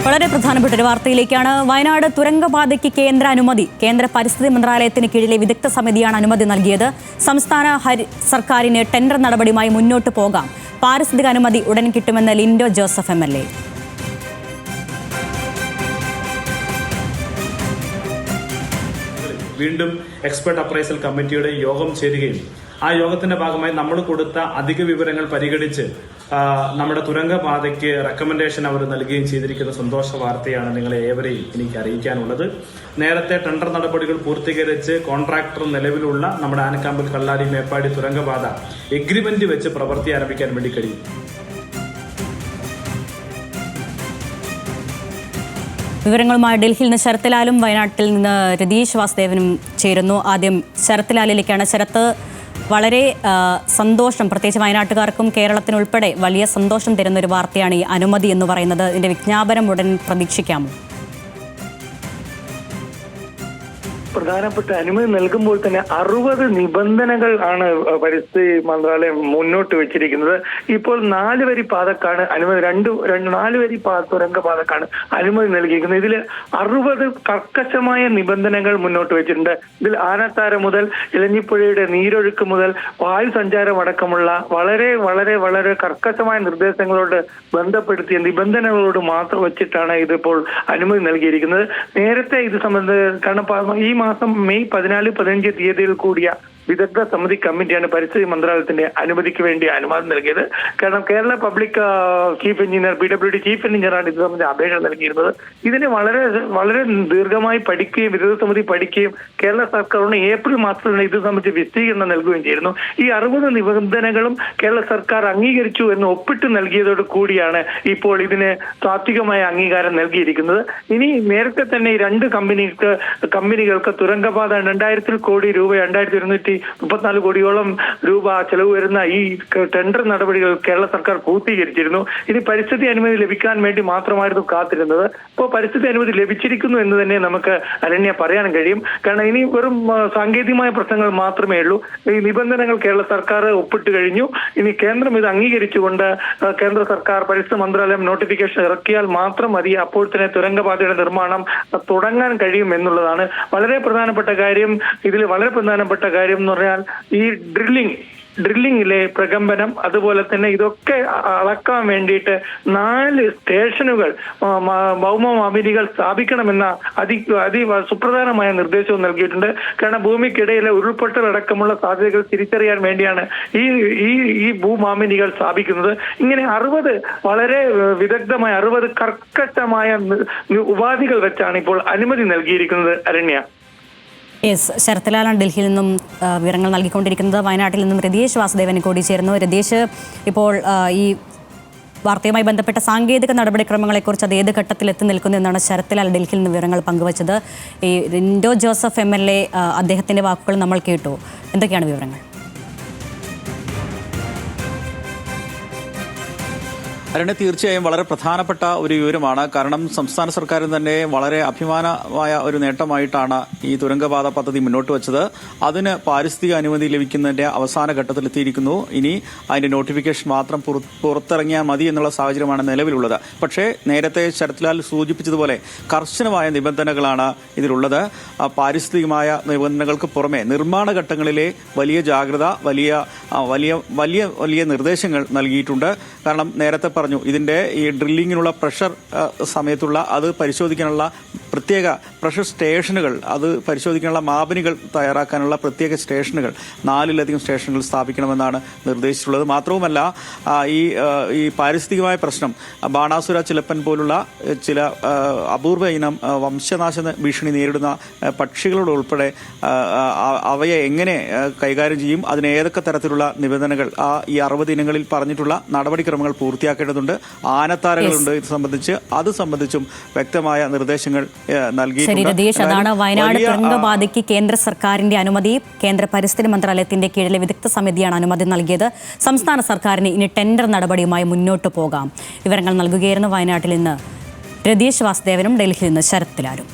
വളരെ പ്രധാനപ്പെട്ട ഒരു വാർത്തയിലേക്കാണ്. വയനാട് തുരങ്കപാതയ്ക്ക് കേന്ദ്ര അനുമതി. കേന്ദ്ര പരിസ്ഥിതി മന്ത്രാലയത്തിന് കീഴിലെ വിദഗ്ധ സമിതിയാണ് അനുമതി നൽകിയത്. സംസ്ഥാന സർക്കാരിന് ടെൻഡർ നടപടിയുമായി മുന്നോട്ട് പോകാം. പാരിസ്ഥിതിക അനുമതി ഉടൻ കിട്ടുമെന്ന് ലിൻഡോ ജോസഫ് MLA. വീണ്ടും എക്സ്പെർട്ട് അപ്രൈസൽ കമ്മിറ്റിയുടെ യോഗം ചേരുകയും ആ യോഗത്തിന്റെ ഭാഗമായി നമ്മൾ കൊടുത്ത അധിക വിവരങ്ങൾ പരിഗണിച്ച് നമ്മുടെ തുരങ്കപാതയ്ക്ക് റെക്കമെൻഡേഷൻ അവർ നൽകുകയും ചെയ്തിരിക്കുന്ന സന്തോഷ വാർത്തയാണ് നിങ്ങളെ ഏവരെയും എനിക്ക് അറിയിക്കാനുള്ളത്. നേരത്തെ ടെൻഡർ നടപടികൾ പൂർത്തീകരിച്ച് കോൺട്രാക്ടർ നിലവിലുള്ള നമ്മുടെ ആനക്കാമ്പൽ കള്ളാടി മേപ്പാടി തുരങ്കപാത എഗ്രിമെന്റ് വെച്ച് പ്രവൃത്തി ആരംഭിക്കാൻ വേണ്ടി കഴിയും. വിവരങ്ങളുമായി ഡൽഹിയിൽ നിന്ന് ശരത്ലാലും വയനാട്ടിൽ നിന്ന് രതീഷ് വാസുദേവനും ചേരുന്നു. ആദ്യം ശരത്ലാലിലേക്കാണ്. ശരത്ത്, വളരെ സന്തോഷം, പ്രത്യേകിച്ച് വയനാട്ടുകാർക്കും കേരളത്തിനുൾപ്പെടെ വലിയ സന്തോഷം തരുന്ന ഒരു വാർത്തയാണ് ഈ അനുമതി എന്ന് പറയുന്നത്. ഇതിന്റെ വിജ്ഞാപനം ഉടൻ പ്രതീക്ഷിക്കാമോ? പ്രധാനപ്പെട്ട അനുമതി നൽകുമ്പോൾ തന്നെ 60 നിബന്ധനകൾ ആണ് പരിസ്ഥിതി മന്ത്രാലയം മുന്നോട്ട് വെച്ചിരിക്കുന്നത്. ഇപ്പോൾ 4 വരി പാതക്കാണ് അനുമതി, 4 വരി തുരങ്കപാതക്കാണ് അനുമതി നൽകിയിരിക്കുന്നത്. ഇതിൽ 60 കർക്കശമായ നിബന്ധനകൾ മുന്നോട്ട് വെച്ചിട്ടുണ്ട്. ഇതിൽ ആനത്താര മുതൽ ഇലഞ്ഞിപ്പുഴയുടെ നീരൊഴുക്ക് മുതൽ വായു സഞ്ചാരം അടക്കമുള്ള വളരെ വളരെ വളരെ കർക്കശമായ നിർദ്ദേശങ്ങളോട് ബന്ധപ്പെടുത്തിയ നിബന്ധനകളോട് മാത്രം വെച്ചിട്ടാണ് ഇതിപ്പോൾ അനുമതി നൽകിയിരിക്കുന്നത്. നേരത്തെ ഇത് സംബന്ധിച്ച് കാരണം ഈ മാസം മെയ് 14-15 തീയതിയിൽ കൂടിയ വിദഗ്ധ സമിതി കമ്മിറ്റിയാണ് പരിസ്ഥിതി മന്ത്രാലയത്തിന്റെ അനുമതിക്ക് വേണ്ടി അനുമതി നൽകിയത്. കാരണം Kerala public chief engineer PWD chief എഞ്ചിനീയറാണ് ഇത് സംബന്ധിച്ച് അപേക്ഷ നൽകിയിരുന്നത്. ഇതിനെ വളരെ വളരെ ദീർഘമായി പഠിക്കുകയും വിദഗ്ധ സമിതി പഠിക്കുകയും കേരള സർക്കാരിന് ഏപ്രിൽ മാസത്തിൽ ഇത് സംബന്ധിച്ച് വിശദീകരണം നൽകുകയും ചെയ്യുന്നു. ഈ 60 നിബന്ധനകളും കേരള സർക്കാർ അംഗീകരിച്ചു എന്ന് ഒപ്പിട്ട് നൽകിയതോട് കൂടിയാണ് ഇപ്പോൾ ഇതിന് താത്വികമായ അംഗീകാരം നൽകിയിരിക്കുന്നത്. ഇനി നേരത്തെ തന്നെ ഈ 2 കമ്പനികൾക്ക് തുരങ്കപാത 2000 കോടി രൂപ 2234 കോടിയോളം രൂപ ചെലവ് വരുന്ന ഈ ടെൻഡർ നടപടികൾ കേരള സർക്കാർ പൂർത്തീകരിച്ചിരുന്നു. ഇനി പരിസ്ഥിതി അനുമതി ലഭിക്കാൻ വേണ്ടി മാത്രമായിരുന്നു കാത്തിരുന്നത്. ഇപ്പോൾ പരിസ്ഥിതി അനുമതി ലഭിച്ചിരിക്കുന്നു എന്ന് തന്നെ നമുക്ക് അരണ്യ പറയാൻ കഴിയും. കാരണം ഇനി വെറും സാങ്കേതികമായ പ്രശ്നങ്ങൾ മാത്രമേ ഉള്ളൂ. ഈ നിബന്ധനകൾ കേരള സർക്കാർ ഒപ്പിട്ട് കഴിഞ്ഞു. ഇനി കേന്ദ്രം ഇത് അംഗീകരിച്ചുകൊണ്ട് കേന്ദ്ര സർക്കാർ പരിസ്ഥിതി മന്ത്രാലയം നോട്ടിഫിക്കേഷൻ ഇറക്കിയാൽ മാത്രം മതി. അപ്പോൾ തന്നെ തുരങ്കപാതയുടെ നിർമ്മാണം തുടങ്ങാൻ കഴിയും എന്നുള്ളതാണ് വളരെ പ്രധാനപ്പെട്ട കാര്യം. ഇതിൽ വളരെ പ്രധാനപ്പെട്ട കാര്യം എന്ന് പറഞ്ഞാൽ ഈ ഡ്രില്ലിങ്ങിലെ പ്രകമ്പനം, അതുപോലെ തന്നെ ഇതൊക്കെ അളക്കാൻ വേണ്ടിയിട്ട് 4 സ്റ്റേഷനുകൾ ഭൗമമാപിനികൾ സ്ഥാപിക്കണമെന്ന സുപ്രധാനമായ നിർദ്ദേശവും നൽകിയിട്ടുണ്ട്. കാരണം ഭൂമിക്കിടയിലെ ഉരുൾപൊട്ടലടക്കമുള്ള സാധ്യതകൾ തിരിച്ചറിയാൻ വേണ്ടിയാണ് ഈ ഭൂമാമിനികൾ സ്ഥാപിക്കുന്നത്. ഇങ്ങനെ 60 വളരെ വിദഗ്ധമായ 60 കർക്കശമായ ഉപാധികൾ വെച്ചാണ് ഇപ്പോൾ അനുമതി നൽകിയിരിക്കുന്നത്. അരണ്യ. ശരത്ലാലാണ് ഡൽഹിയിൽ നിന്നും വിവരങ്ങൾ നൽകിക്കൊണ്ടിരിക്കുന്നത്. വയനാട്ടിൽ നിന്നും രതീഷ് വാസുദേവന് കൂടി ചേരുന്നു. രതീഷ്, ഇപ്പോൾ ഈ വാർത്തയുമായി ബന്ധപ്പെട്ട സാങ്കേതിക നടപടിക്രമങ്ങളെക്കുറിച്ച് അത് ഏത് ഘട്ടത്തിൽ എത്തി നിൽക്കുന്നു എന്നാണ് ശരത്ലാൽ ഡൽഹിയിൽ നിന്ന് വിവരങ്ങൾ പങ്കുവച്ചത്. ഈ ലിൻഡോ ജോസഫ് MLA അദ്ദേഹത്തിൻ്റെ വാക്കുകൾ നമ്മൾ കേട്ടു. എന്തൊക്കെയാണ് വിവരങ്ങൾ? അരണ്യ, തീർച്ചയായും വളരെ പ്രധാനപ്പെട്ട ഒരു വിവരമാണ്. കാരണം സംസ്ഥാന സർക്കാരിന് തന്നെ വളരെ അഭിമാനമായ ഒരു നേട്ടമായിട്ടാണ് ഈ തുരങ്കപാത പദ്ധതി മുന്നോട്ട് വെച്ചത്. അതിന് പാരിസ്ഥിതിക അനുമതി ലഭിക്കുന്നതിന്റെ അവസാന ഘട്ടത്തിലെത്തിയിരിക്കുന്നു. ഇനി അതിന്റെ നോട്ടിഫിക്കേഷൻ മാത്രം പുറത്തിറങ്ങിയാൽ മതി എന്നുള്ള സാഹചര്യമാണ് നിലവിലുള്ളത്. പക്ഷേ നേരത്തെ ശരത്ലാൽ സൂചിപ്പിച്ചതുപോലെ കർശനമായ നിബന്ധനകളാണ് ഇതിലുള്ളത്. പാരിസ്ഥിതികമായ നിബന്ധനകൾക്ക് പുറമെ നിർമ്മാണ ഘട്ടങ്ങളിലെ വലിയ ജാഗ്രത, വലിയ നിർദ്ദേശങ്ങൾ നൽകിയിട്ടുണ്ട്. കാരണം നേരത്തെ പറഞ്ഞു, ഇതിന്റെ ഈ ഡ്രില്ലിങ്ങിനുള്ള പ്രഷർ സമയത്തുള്ള അത് പരിശോധിക്കാനുള്ള പ്രത്യേക പ്രഷർ സ്റ്റേഷനുകൾ, അത് പരിശോധിക്കാനുള്ള മാപനികൾ തയ്യാറാക്കാനുള്ള പ്രത്യേക സ്റ്റേഷനുകൾ 4-ലധികം സ്റ്റേഷനുകൾ സ്ഥാപിക്കണമെന്നാണ് നിർദ്ദേശിച്ചിട്ടുള്ളത്. മാത്രവുമല്ല ഈ പാരിസ്ഥിതികമായ പ്രശ്നം, ബാണാസുര ചിലപ്പൻ പോലുള്ള ചില അപൂർവ ഇനം വംശനാശ ഭീഷണി നേരിടുന്ന പക്ഷികളോട് ഉൾപ്പെടെ അവയെ എങ്ങനെ കൈകാര്യം ചെയ്യും, അതിന് ഏതൊക്കെ തരത്തിലുള്ള നിബന്ധനകൾ ഈ 60 ഇനങ്ങളിൽ പറഞ്ഞിട്ടുള്ള നടപടിക്രമങ്ങൾ പൂർത്തിയാക്കേണ്ടതുണ്ട്. ആനത്താരകളുണ്ട് ഇത് സംബന്ധിച്ചും വ്യക്തമായ നിർദ്ദേശങ്ങൾ നൽകിയിട്ടുണ്ട്. അതാണ് വയനാട് തുരങ്കപാതയ്ക്ക് കേന്ദ്ര സർക്കാരിന്റെ അനുമതി. കേന്ദ്ര പരിസ്ഥിതി മന്ത്രാലയത്തിന്റെ കീഴിലെ വിദഗ്ധ സമിതിയാണ് അനുമതി നൽകിയത്. സംസ്ഥാന സർക്കാരിന് ഇനി ടെൻഡർ നടപടിയുമായി മുന്നോട്ട് പോകാം. വിവരങ്ങൾ നൽകുകയായിരുന്നു വയനാട്ടിൽ നിന്ന് രതീഷ് വാസുദേവനും ഡൽഹിയിൽ നിന്ന് ശരത്ലാലും.